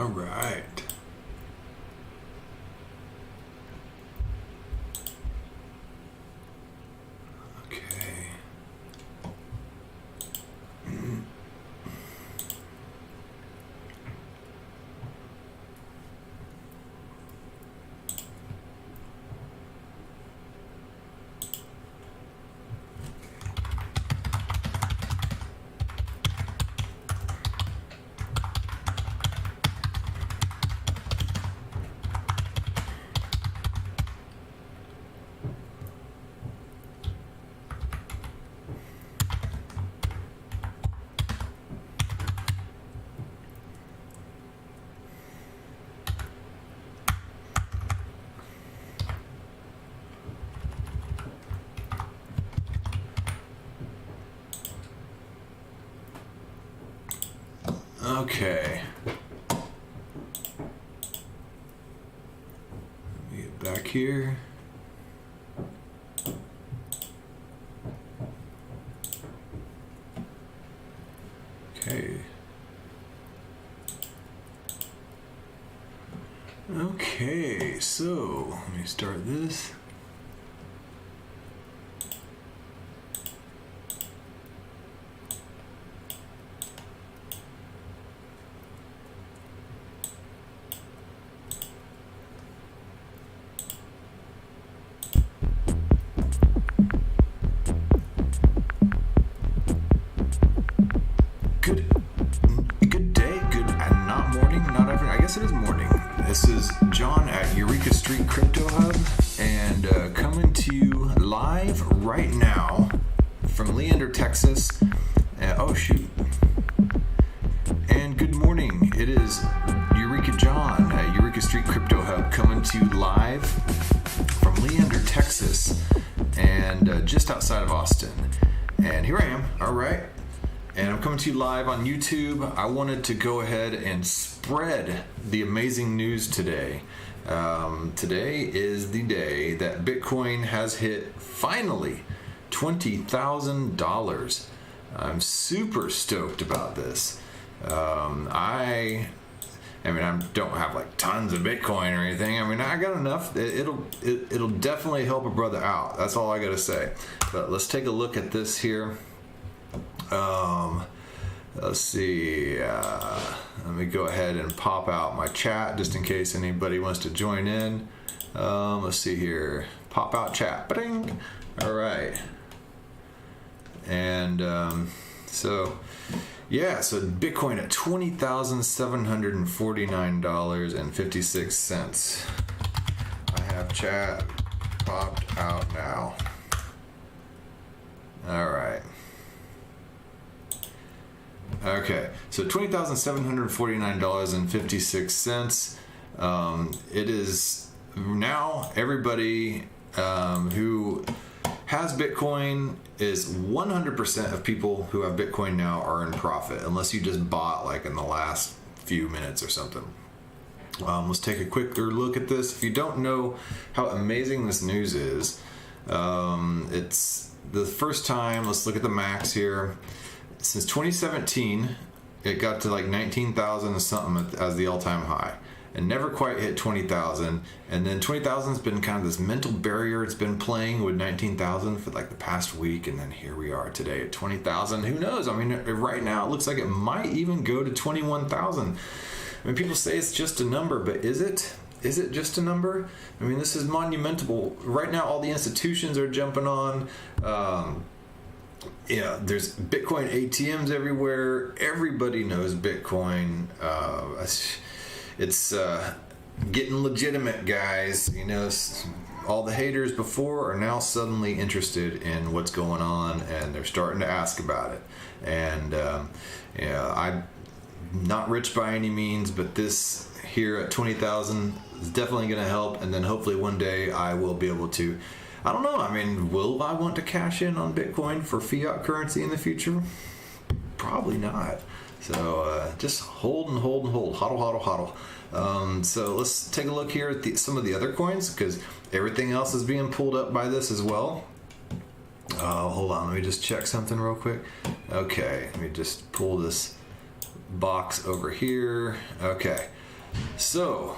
All right. Okay. Okay. Let me get back here. Okay. Okay, so let me start this. Good day, good, not morning, not afternoon. I guess it is morning. This is John at Eureka Street Crypto Hub, and coming to you live right now from Leander, Texas. Oh shoot! And good morning. It is Eureka John at Eureka Street Crypto Hub coming to you live from Leander, Texas, and just outside of Austin. And here I am. All right. And I'm coming to you live on YouTube. I wanted to go ahead and spread the amazing news today. Today is the day that Bitcoin has hit, finally, $20,000. I'm super stoked about this. I don't have like tons of Bitcoin or anything. I mean, I got enough. It'll definitely help a brother out. That's all I got to say. But let's take a look at this here. Let's see, let me go ahead and pop out my chat just in case anybody wants to join in. Let's see here, pop out chat, ba-ding. All right. And, so Bitcoin at $20,749.56. I have chat popped out now. All right. Okay, so $20,749.56. It is now everybody who has Bitcoin is 100% of people who have Bitcoin now are in profit, unless you just bought like in the last few minutes or something. Let's take a quicker look at this. If you don't know how amazing this news is, it's the first time. Let's look at the max here. Since 2017, it got to like 19,000 or something as the all-time high, and never quite hit 20,000. And then 20,000 has been kind of this mental barrier. It's been playing with 19,000 for like the past week, and then here we are today at 20,000. Who knows? I mean, right now it looks like it might even go to 21,000. I mean, people say it's just a number, but is it? Is it just a number? I mean, this is monumental. Right now, all the institutions are jumping on. There's Bitcoin ATMs everywhere. Everybody knows Bitcoin. It's getting legitimate, guys. You know, all the haters before are now suddenly interested in what's going on, and they're starting to ask about it. And I'm not rich by any means, but this here at 20,000 is definitely going to help. And then hopefully one day I will be able to. I don't know. I mean, will I want to cash in on Bitcoin for fiat currency in the future? Probably not. So just hold and hold and hold. Hodl. So let's take a look here at some of the other coins, because everything else is being pulled up by this as well. Hold on. Let me just check something real quick. Okay. Let me just pull this box over here. Okay. So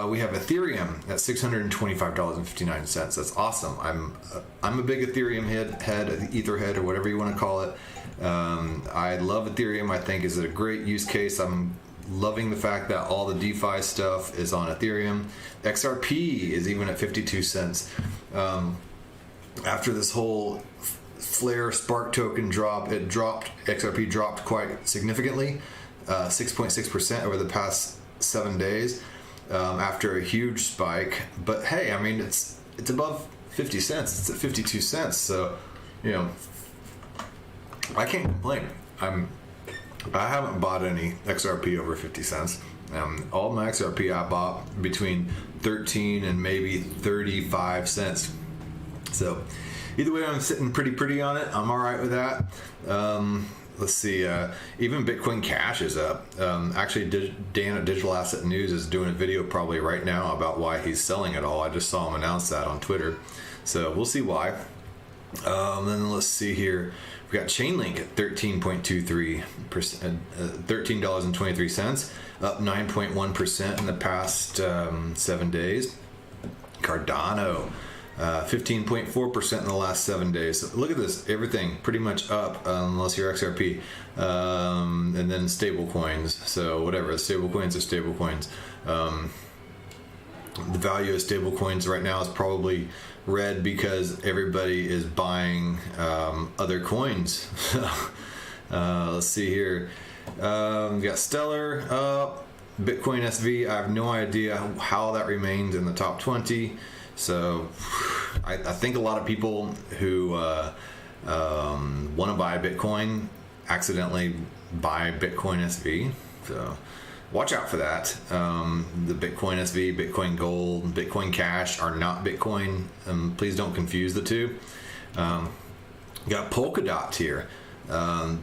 we have Ethereum at $625.59. That's awesome. I'm a big Ethereum head, Ether head, or whatever you want to call it. I love Ethereum. I think is a great use case. I'm loving the fact that all the DeFi stuff is on Ethereum. XRP is even at 52 cents. After this whole Flare Spark token drop, XRP dropped quite significantly, 6.6% over the past 7 days, after a huge spike. But hey, I mean, it's above 50 cents. It's at 52 cents. So, I can't complain. I haven't bought any XRP over 50 cents. All my XRP I bought between 13 and maybe 35 cents. So either way, I'm sitting pretty on it. I'm all right with that. Let's see. Even Bitcoin Cash is up. Actually, Dan at Digital Asset News is doing a video probably right now about why he's selling it all. I just saw him announce that on Twitter. So we'll see why. Then let's see here. We've got Chainlink at 13.23%, $13.23, up 9.1% in the past 7 days. Cardano, 15.4% in the last 7 days. So look at this, everything pretty much up, unless you're XRP, and then stable coins. So whatever, stable coins are stable coins. The value of stable coins right now is probably red because everybody is buying other coins. Let's see here. We got Stellar up, Bitcoin SV. I have no idea how that remains in the top 20. So I think a lot of people who want to buy Bitcoin accidentally buy Bitcoin SV. So watch out for that. The Bitcoin SV, Bitcoin Gold, Bitcoin Cash are not Bitcoin. Please don't confuse the two. Got Polkadot here. I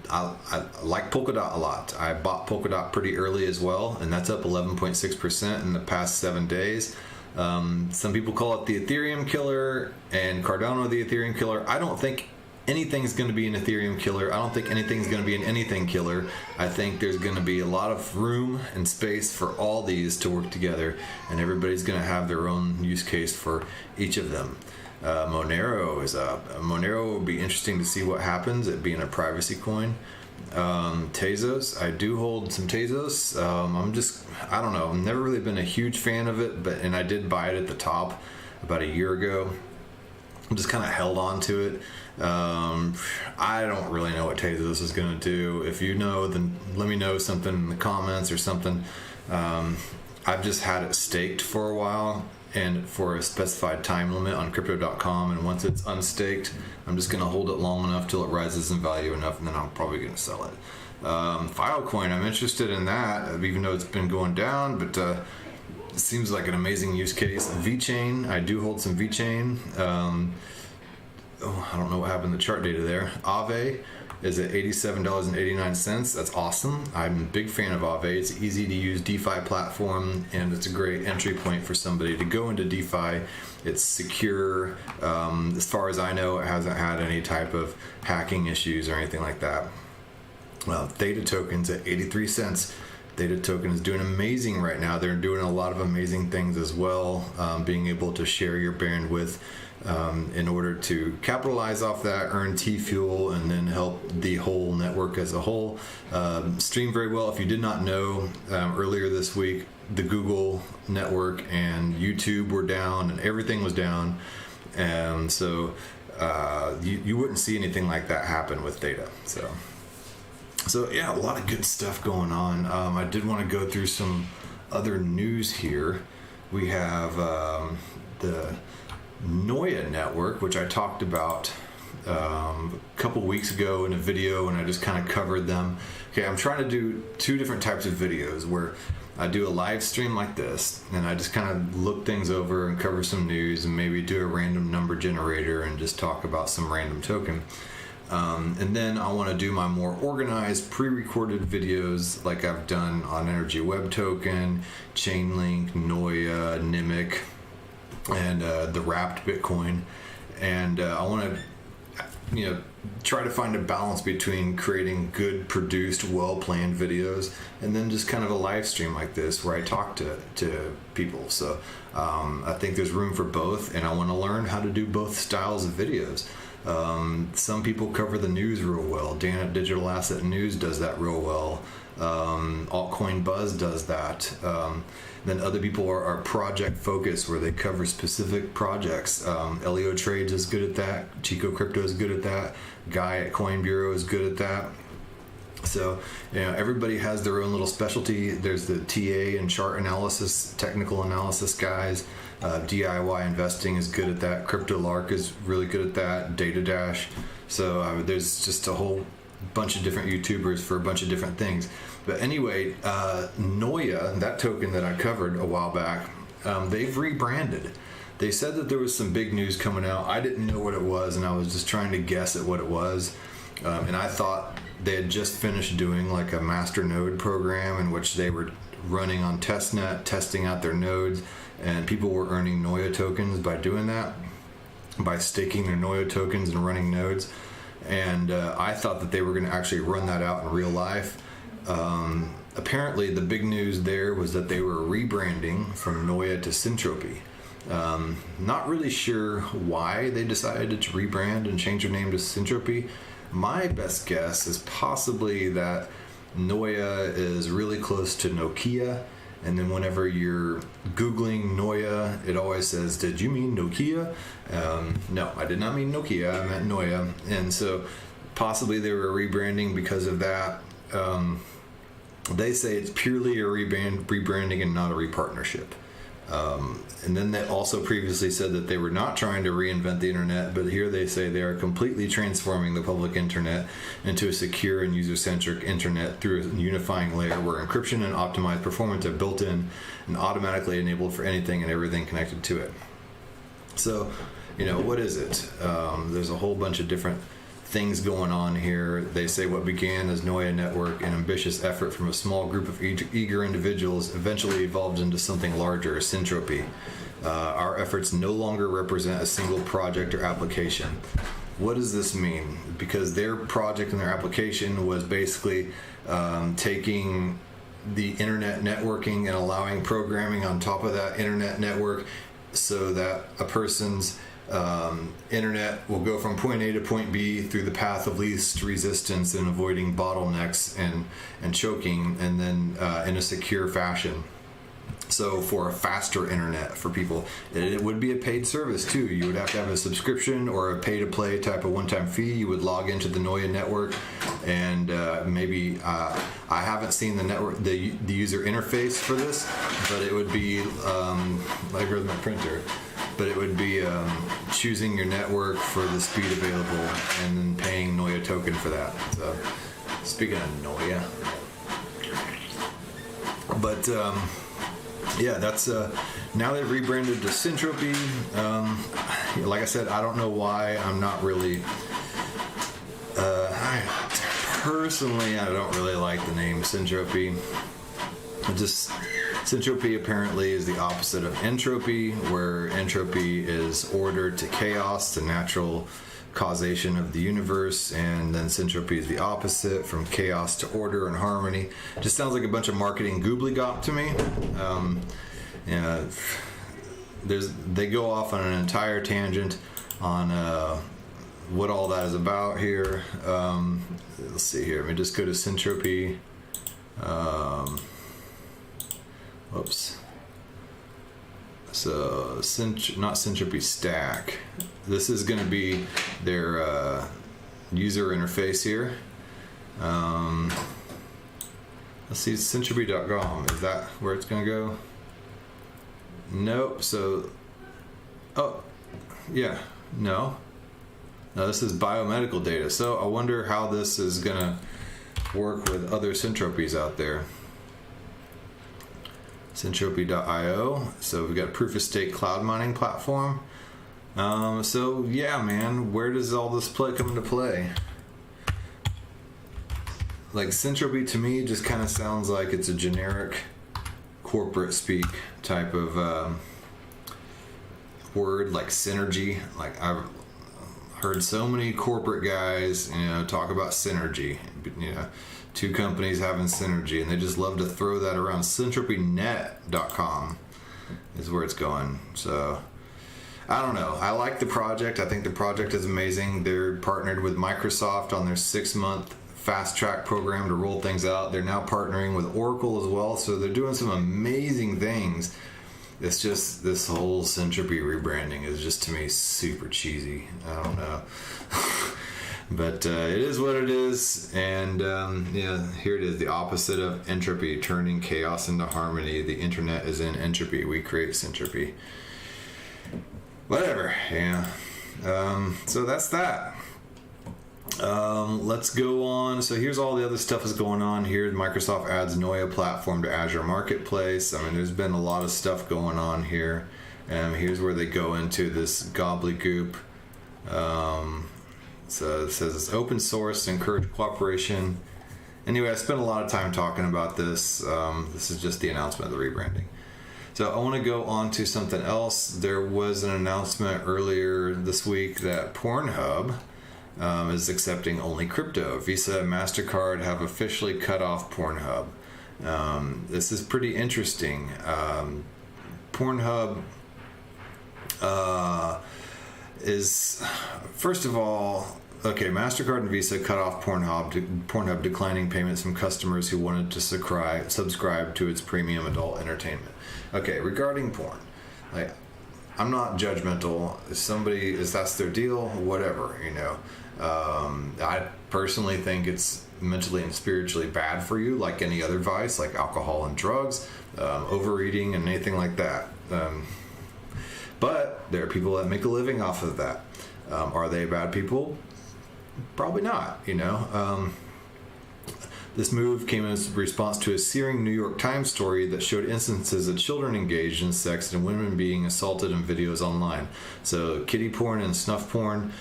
like Polkadot a lot. I bought Polkadot pretty early as well, and that's up 11.6% in the past 7 days. Some people call it the Ethereum killer, and Cardano the Ethereum killer. I don't think anything's going to be an Ethereum killer. I don't think anything's going to be an anything killer. I think there's going to be a lot of room and space for all these to work together, and everybody's going to have their own use case for each of them. Monero is up. Monero will be interesting to see what happens, it being a privacy coin. Tezos, I do hold some Tezos. I don't know, I've never really been a huge fan of it, and I did buy it at the top about a year ago. I'm just kind of held on to it. I don't really know what Tezos is going to do. If you know, then let me know something in the comments or something. I've just had it staked for a while and for a specified time limit on crypto.com, and once it's unstaked, I'm just going to hold it long enough till it rises in value enough, and then I'm probably going to sell it. Filecoin, I'm interested in that, even though it's been going down, but it seems like an amazing use case. VeChain, I do hold some VeChain. I don't know what happened to the chart data there. Aave is at $87.89. That's awesome. I'm a big fan of Aave. It's an easy to use DeFi platform, and it's a great entry point for somebody to go into DeFi. It's secure. As far as I know, it hasn't had any type of hacking issues or anything like that. Theta token's at 83 cents. Theta token is doing amazing right now. They're doing a lot of amazing things as well, being able to share your bandwidth in order to capitalize off that, earn T-Fuel, and then help the whole network as a whole stream very well. If you did not know, earlier this week, the Google network and YouTube were down, and everything was down. And so you wouldn't see anything like that happen with Theta. So yeah, a lot of good stuff going on. I did want to go through some other news here. We have the Noia network, which I talked about a couple weeks ago in a video, and I just kind of covered them. Okay, I'm trying to do two different types of videos where I do a live stream like this, and I just kind of look things over and cover some news and maybe do a random number generator and just talk about some random token. And then I want to do my more organized pre-recorded videos like I've done on Energy Web Token, Chainlink, Noia, Nimic, and the Wrapped Bitcoin. And I want to try to find a balance between creating good produced, well-planned videos and then just kind of a live stream like this where I talk to people. So I think there's room for both, and I want to learn how to do both styles of videos. Some people cover the news real well. Dan at Digital Asset News does that real well. Altcoin Buzz does that. Then other people are project focused, where they cover specific projects. Elio Trades is good at that. Chico Crypto is good at that. Guy at Coin Bureau is good at that. So, everybody has their own little specialty. There's the TA and chart analysis, technical analysis guys. DIY investing is good at that. CryptoLark is really good at that. Data Dash. So there's just a whole bunch of different YouTubers for a bunch of different things. But anyway, Noya, that token that I covered a while back, they've rebranded. They said that there was some big news coming out. I didn't know what it was, and I was just trying to guess at what it was. And I thought they had just finished doing like a master node program in which they were running on testnet, testing out their nodes, and people were earning Noya tokens by doing that, by staking their Noya tokens and running nodes. And I thought that they were going to actually run that out in real life. Apparently, the big news there was that they were rebranding from Noya to Syntropy. Not really sure why they decided to rebrand and change their name to Syntropy. My best guess is possibly that Noya is really close to Nokia, and then whenever you're Googling Noya, it always says, "Did you mean Nokia?" No, I did not mean Nokia, I meant Noya. And so possibly they were rebranding because of that. They say it's purely a rebranding and not a repartnership. And then they also previously said that they were not trying to reinvent the internet, but here they say they are completely transforming the public internet into a secure and user-centric internet through a unifying layer where encryption and optimized performance are built in and automatically enabled for anything and everything connected to it. So, what is it? There's a whole bunch of different things going on here. They say what began as Noya Network, an ambitious effort from a small group of eager individuals, eventually evolved into something larger, Syntropy. Our efforts no longer represent a single project or application. What does this mean? Because their project and their application was basically taking the internet networking and allowing programming on top of that internet network so that a person's internet will go from point A to point B through the path of least resistance and avoiding bottlenecks and choking, and then in a secure fashion. So for a faster internet for people, it would be a paid service too. You would have to have a subscription or a pay-to-play type of one-time fee. You would log into the Noya network, and maybe I haven't seen the network, the user interface for this, but it would be like with my printer. But it would be choosing your network for the speed available and then paying Noya token for that. So, speaking of Noya, but yeah, that's now they've rebranded to Syntropy. Like I said, I don't know why. I'm not really. Personally, I don't really like the name Syntropy. Syntropy apparently is the opposite of entropy, where entropy is order to chaos, the natural causation of the universe, and then syntropy is the opposite, from chaos to order and harmony. Just sounds like a bunch of marketing gobbledygook to me. They go off on an entire tangent on what all that is about here. Let's see here. Let me just go to Syntropy. Whoops. So, not Syntropy Stack. This is going to be their user interface here. Let's see, Syntropy.com. Is that where it's going to go? Nope. So, oh, yeah, no. No, this is biomedical data. So I wonder how this is going to work with other Syntropies out there. Syntropy.io. So we've got a proof of stake cloud mining platform. So yeah, man, where does all this come into play? Like Syntropy to me just kind of sounds like it's a generic corporate speak type of word, like synergy. Like I heard so many corporate guys, talk about synergy. Two companies having synergy, and they just love to throw that around. Syntropynet.com is where it's going. So I don't know. I like the project. I think the project is amazing. They're partnered with Microsoft on their 6-month fast track program to roll things out. They're now partnering with Oracle as well, so they're doing some amazing things. It's just this whole Syntropy rebranding is just, to me, super cheesy. I don't know. But it is what it is, and here it is, the opposite of entropy, turning chaos into harmony. The internet is in entropy. We create syntropy. Whatever, so that's that. Let's go on. So here's all the other stuff that's going on here. Microsoft adds Noia platform to Azure Marketplace. I mean, there's been a lot of stuff going on here. Here's where they go into this gobbledygook. So it says it's open source to encourage cooperation. Anyway, I spent a lot of time talking about this. This is just the announcement of the rebranding. So I want to go on to something else. There was an announcement earlier this week that Pornhub is accepting only crypto. Visa and MasterCard have officially cut off Pornhub. This is pretty interesting. Pornhub is, first of all, okay, MasterCard and Visa cut off Pornhub declining payments from customers who wanted to subscribe to its premium adult entertainment. Okay, regarding porn, I'm not judgmental. If that's their deal, whatever, I personally think it's mentally and spiritually bad for you, like any other vice, like alcohol and drugs, overeating and anything like that. But there are people that make a living off of that. Are they bad people? Probably not, This move came as a response to a searing New York Times story that showed instances of children engaged in sex and women being assaulted in videos online. So kiddie porn and snuff porn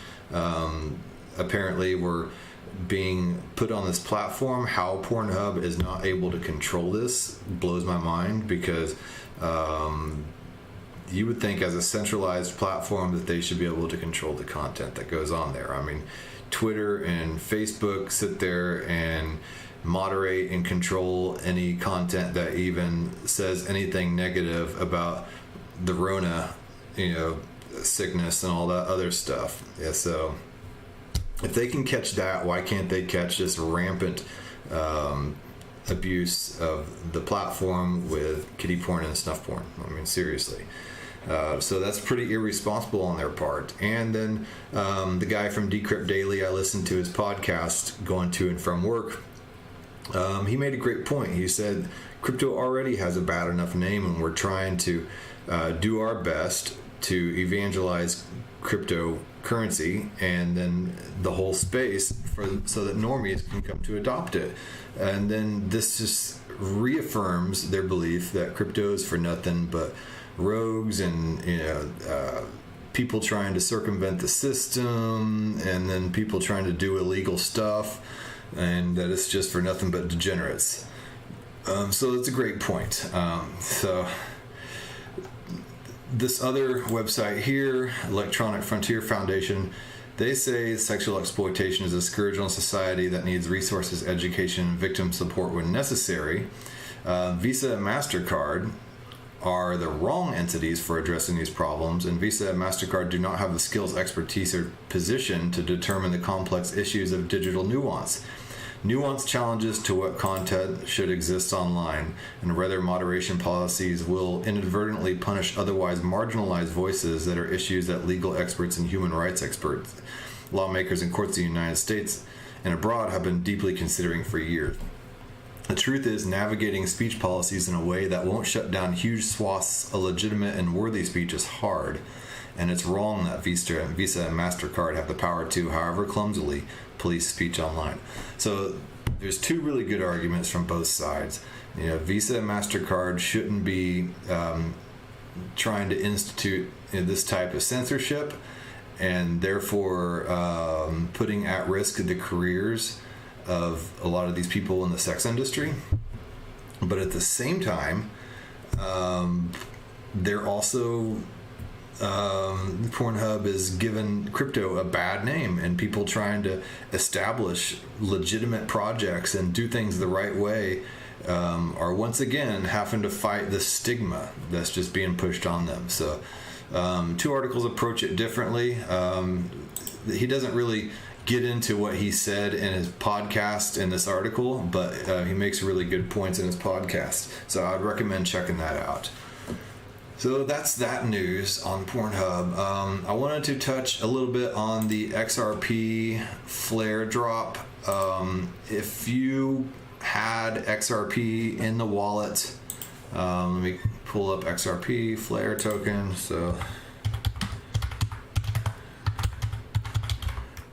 apparently were being put on this platform. How Pornhub is not able to control this blows my mind, because you would think as a centralized platform that they should be able to control the content that goes on there. I mean, Twitter and Facebook sit there and moderate and control any content that even says anything negative about the Rona, sickness and all that other stuff. Yeah, so if they can catch that, why can't they catch this rampant abuse of the platform with kiddie porn and snuff porn? I mean, seriously. So that's pretty irresponsible on their part. And then the guy from Decrypt Daily, I listened to his podcast going to and from work. He made a great point. He said crypto already has a bad enough name, and we're trying to do our best to evangelize cryptocurrency and then the whole space so that normies can come to adopt it. And then this just reaffirms their belief that crypto is for nothing but rogues and people trying to circumvent the system, and then people trying to do illegal stuff, and that it's just for nothing but degenerates. So that's a great point. So this other website here, Electronic Frontier Foundation, they say sexual exploitation is a scourge on society that needs resources, education, and victim support when necessary. Visa and MasterCard are the wrong entities for addressing these problems, and Visa and MasterCard do not have the skills, expertise, or position to determine the complex issues of digital nuance. Nuance challenges to what content should exist online, and whether moderation policies will inadvertently punish otherwise marginalized voices that are issues that legal experts and human rights experts, lawmakers, and courts in the United States and abroad have been deeply considering for years. The truth is, navigating speech policies in a way that won't shut down huge swaths of legitimate and worthy speech is hard, and it's wrong that Visa and MasterCard have the power to, however clumsily, police speech online. So there's two really good arguments from both sides. Visa and MasterCard shouldn't be trying to institute this type of censorship, and therefore putting at risk the careers of a lot of these people in the sex industry. But at the same time, they're also Pornhub is giving crypto a bad name, and people trying to establish legitimate projects and do things the right way are once again having to fight the stigma that's just being pushed on them. So 2 articles approach it differently. He doesn't really get into what he said in his podcast in this article, but he makes really good points in his podcast. So I'd recommend checking that out. So that's that news on Pornhub. I wanted to touch a little bit on the XRP flare drop. If you had XRP in the wallet, let me pull up XRP flare token. So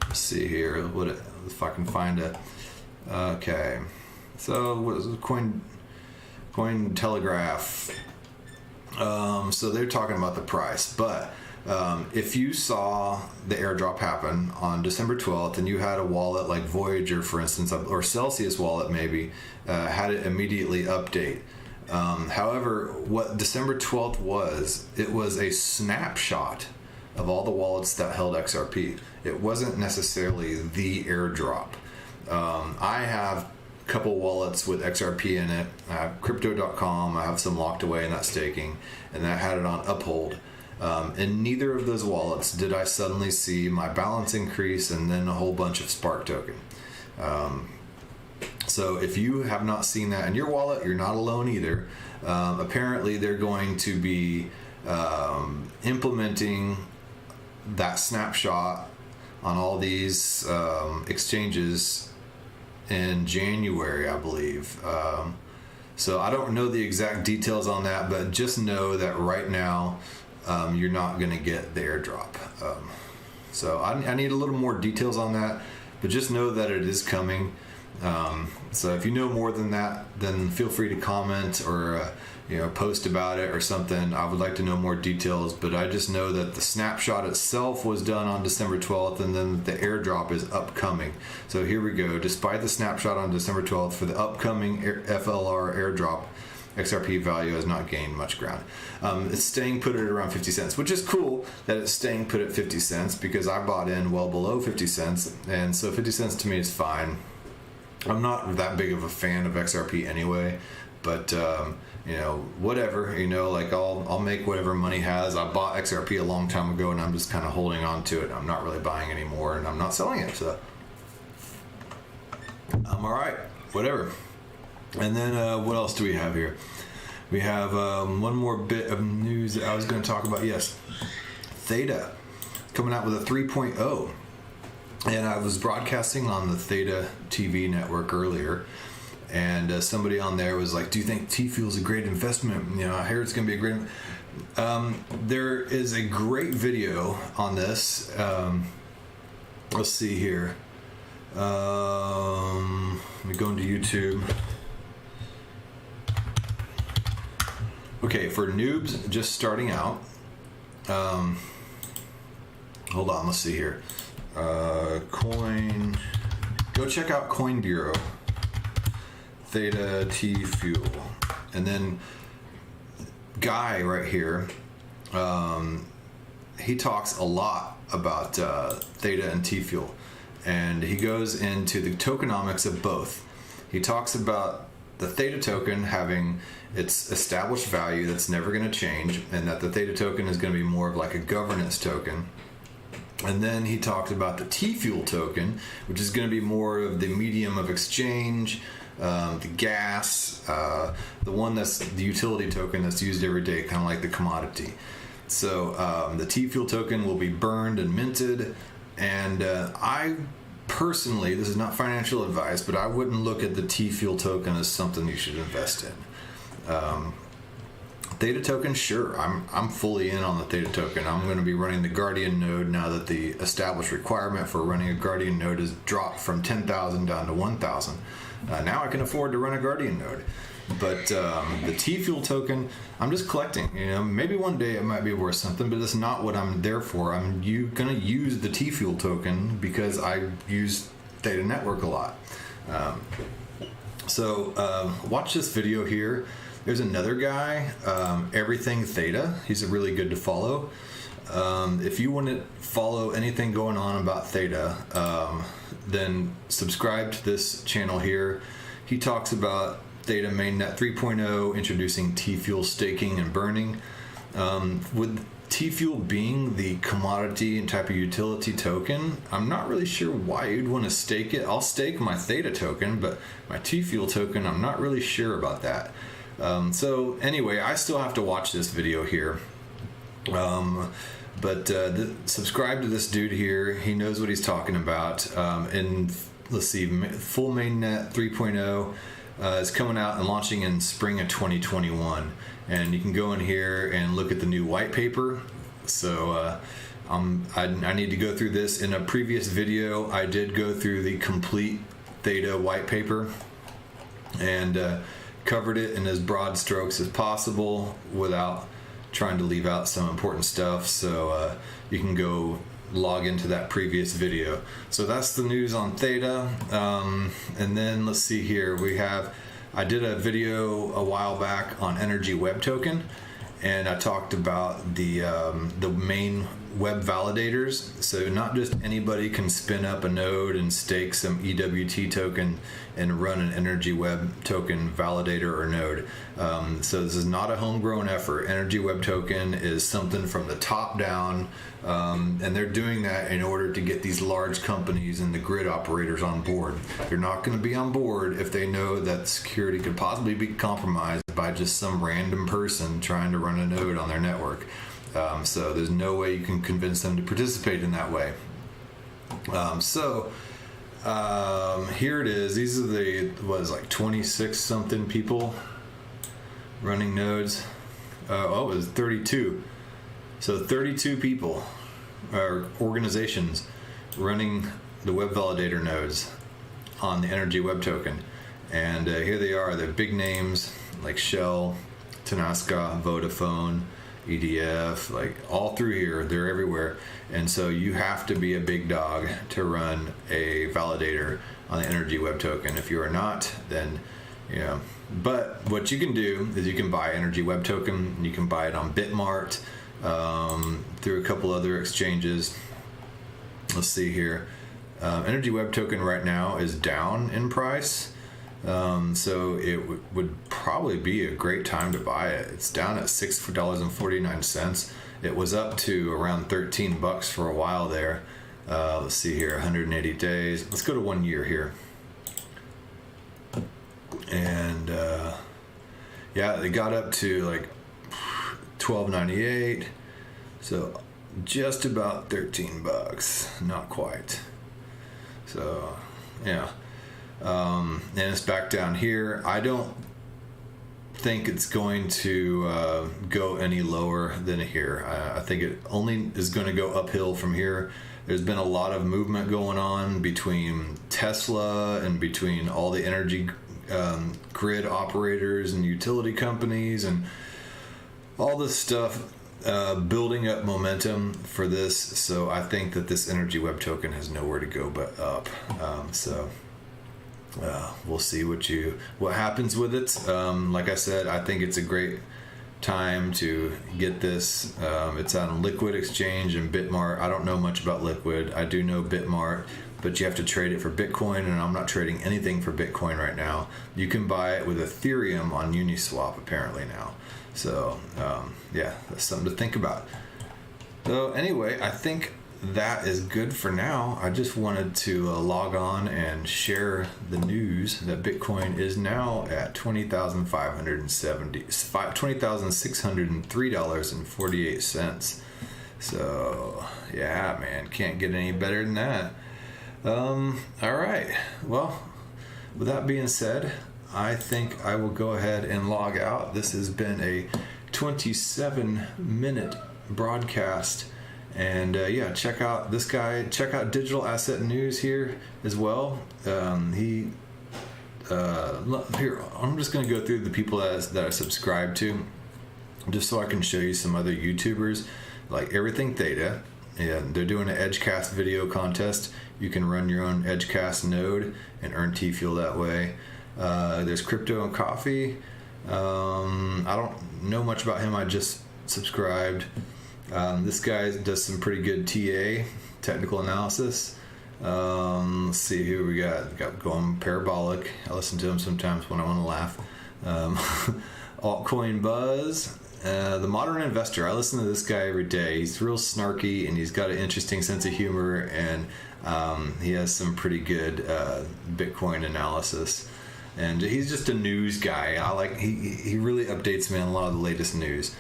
let's see here if I can find it. Okay, so what is it? Coin Telegraph. So they're talking about the price, but if you saw the airdrop happen on December 12th and you had a wallet like Voyager, for instance, or Celsius wallet maybe, had it immediately update. However, what December 12th was, it was a snapshot of all the wallets that held XRP. It wasn't necessarily the airdrop. I have couple wallets with XRP in it. I have crypto.com. I have some locked away in that staking, and I had it on Uphold. In neither of those wallets did I suddenly see my balance increase and then a whole bunch of Spark token. So if you have not seen that in your wallet, you're not alone either. Apparently they're going to be implementing that snapshot on all these exchanges in January, I believe. So I don't know the exact details on that, but just know that right now you're not going to get the airdrop. So I need a little more details on that, but just know that it is coming. So if you know more than that, then feel free to comment or post about it or something. I would like to know more details, but I just know that the snapshot itself was done on December 12th, and then the airdrop is upcoming. So here we go. Despite the snapshot on December 12th, for the upcoming FLR airdrop, XRP value has not gained much ground. It's staying put at around 50 cents, which is cool that it's staying put at 50 cents because I bought in well below 50 cents, and so 50 cents to me is fine. I'm not that big of a fan of XRP anyway, but whatever, like I'll make whatever money has. I bought XRP a long time ago, and I'm just kind of holding on to it. I'm not really buying anymore, and I'm not selling it, so I'm all right, whatever. And then what else do we have here? We have one more bit of news that I was going to talk about. Yes, Theta coming out with a 3.0. And I was broadcasting on the Theta TV network earlier, and somebody on there was like, do you think T-Fuel is a great investment? I hear it's going to be a great... there is a great video on this. Let's see here. Let me go into YouTube. Okay, for noobs just starting out, hold on, let's see here. Go check out Coin Bureau, Theta T-Fuel, and then Guy right here, he talks a lot about Theta and T-Fuel, and he goes into the tokenomics of both. He talks about the Theta token having its established value that's never going to change, and that the Theta token is going to be more of like a governance token. And then he talked about the T-Fuel token, which is going to be more of the medium of exchange, the gas, the one that's the utility token that's used every day, kind of like the commodity. So the T-Fuel token will be burned and minted, and I personally, this is not financial advice, but I wouldn't look at the T-Fuel token as something you should invest in. Theta token, sure, I'm fully in on the Theta token. I'm going to be running the Guardian node now that the established requirement for running a Guardian node has dropped from 10,000 down to 1,000. Now I can afford to run a Guardian node. But the T-Fuel token, I'm just collecting. Maybe one day it might be worth something, but it's not what I'm there for. I'm going to use the T-Fuel token because I use Theta Network a lot. So watch this video here. There's another guy, Everything Theta. He's really good to follow. if you want to follow anything going on about Theta, then subscribe to this channel here. He talks about Theta Mainnet 3.0, introducing T-Fuel staking and burning. With T-Fuel being the commodity and type of utility token, I'm not really sure why you'd want to stake it. I'll stake my Theta token, but my T-Fuel token, I'm not really sure about that. So anyway, I still have to watch this video here. Subscribe to this dude here. He knows what he's talking about. And let's see, full mainnet 3.0 is coming out and launching in spring of 2021. And you can go in here and look at the new white paper. So I need to go through this. In a previous video, I did go through the complete Theta white paper and covered it in as broad strokes as possible without trying to leave out some important stuff. So you can go log into that previous video. So that's the news on Theta. And then let's see here. I did a video a while back on Energy Web Token, and I talked about the main web validators. So not just anybody can spin up a node and stake some EWT token and run an Energy Web Token validator or node. So this is not a homegrown effort. Energy Web Token is something from the top down, and they're doing that in order to get these large companies and the grid operators on board. They're not going to be on board if they know that security could possibly be compromised by just some random person trying to run a node on their network. So there's no way you can convince them to participate in that way. Here it is. These are like 26 something people running nodes. It was 32. So 32 people or organizations running the web validator nodes on the Energy Web Token. And here they are. They're big names like Shell, Tenaska, Vodafone, EDF, like all through here. They're everywhere. And so you have to be a big dog to run a validator on the Energy Web Token. If you are not, then but what you can do is you can buy Energy Web Token. You can buy it on Bitmart, through a couple other exchanges. Let's see here. Energy Web Token right now is down in price. So it would probably be a great time to buy it. It's down at $6.49. It was up to around $13 for a while there. Let's see here, 180 days. Let's go to 1 year here. And they got up to like $12.98. So just about $13, not quite. So yeah. And it's back down here. I don't think it's going to go any lower than here. I think it only is going to go uphill from here. There's been a lot of movement going on between Tesla and between all the energy grid operators and utility companies and all this stuff building up momentum for this. So I think that this Energy Web Token has nowhere to go but up. We'll see what happens with it. Like I said, I think it's a great time to get this. It's on Liquid Exchange and Bitmart. I don't know much about Liquid. I do know Bitmart, but you have to trade it for Bitcoin, and I'm not trading anything for Bitcoin right now. You can buy it with Ethereum on Uniswap apparently now. So that's something to think about. So anyway, I think that is good for now. I just wanted to log on and share the news that Bitcoin is now at $20,603.48. So yeah, man, can't get any better than that. All right. Well, with that being said, I think I will go ahead and log out. This has been a 27-minute broadcast. And check out this guy. Check out Digital Asset News here as well. Here, I'm just going to go through the people that I subscribe to, just so I can show you some other YouTubers, like Everything Theta. And they're doing an EdgeCast video contest. You can run your own EdgeCast node and earn T-Fuel that way. There's Crypto and Coffee. I don't know much about him. I just subscribed. This guy does some pretty good TA, technical analysis. Let's see who we got. Got going Parabolic. I listen to him sometimes when I want to laugh. Altcoin Buzz. The Modern Investor. I listen to this guy every day. He's real snarky and he's got an interesting sense of humor, and he has some pretty good Bitcoin analysis. And he's just a news guy. He really updates me on a lot of the latest news.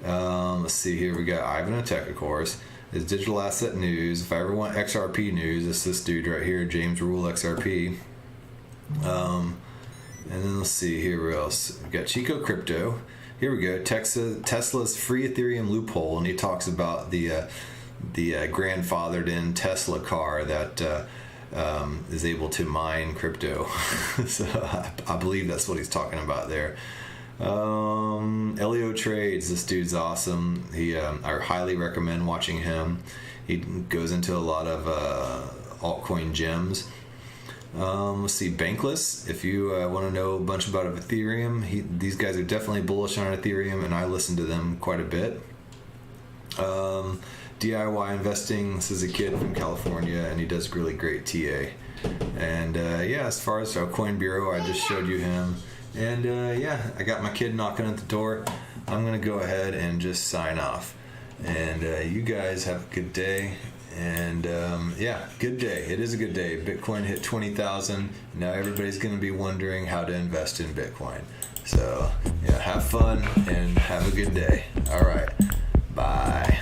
Let's see here. We got Ivan Atek, of course. Is Digital Asset News. If I ever want XRP news, it's this dude right here, James Rule XRP. And then let's see here. What else? We got Chico Crypto. Here we go. Tesla's free Ethereum loophole, and he talks about the grandfathered in Tesla car that is able to mine crypto. So I believe that's what he's talking about there. Elio Trades, this dude's awesome. I highly recommend watching him. He goes into a lot of altcoin gems. Let's see, Bankless. If you want to know a bunch about Ethereum, these guys are definitely bullish on Ethereum, and I listen to them quite a bit. DIY Investing. This is a kid from California, and he does really great TA. And as far as Coin Bureau, I just showed you him. And I got my kid knocking at the door. I'm gonna go ahead and just sign off. And you guys have a good day. And good day. It is a good day. Bitcoin hit 20,000. Now everybody's going to be wondering how to invest in Bitcoin. So have fun and have a good day. All right. Bye.